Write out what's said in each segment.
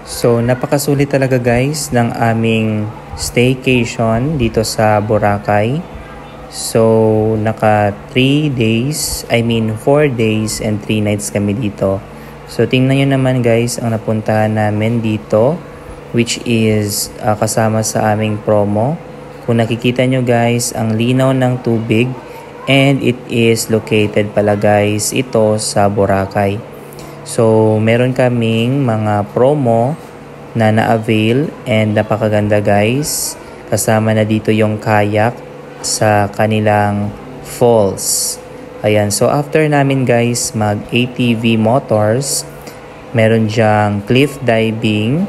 So napakasulit talaga guys ng aming staycation dito sa Boracay. So naka 4 days and 3 nights kami dito. So tingnan nyo naman guys ang napuntahan namin dito, which is kasama sa aming promo. Kung nakikita nyo guys, ang linaw ng tubig, and it is located pala guys ito sa Boracay. So meron kaming mga promo na na-avail and napakaganda guys. Kasama na dito yung kayak sa kanilang falls. Ayan, so after namin guys mag ATV motors, meron dyang cliff diving,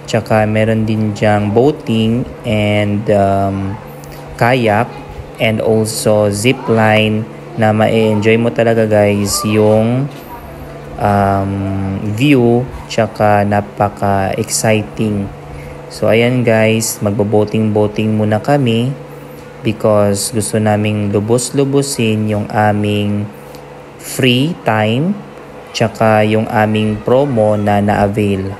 tsaka meron din dyang boating and kayak, and also zip line na ma-enjoy mo talaga guys yung view, tsaka napaka-exciting. So ayan guys, magbo-boating muna kami because gusto naming lubos-lubusin yung aming free time tsaka yung aming promo na na-avail.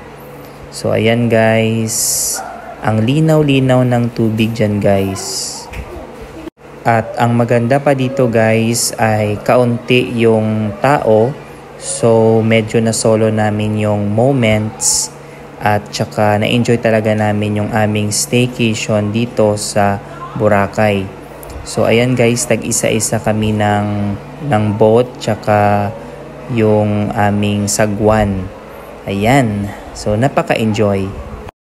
So ayan guys, ang linaw-linaw ng tubig dyan guys. At ang maganda pa dito guys ay kaunti yung tao, so medyo na solo namin yung moments at tsaka na-enjoy talaga namin yung aming staycation dito sa Boracay. So ayan guys, tag-isa-isa kami ng boat tsaka yung aming sagwan. Ayan, so napaka-enjoy.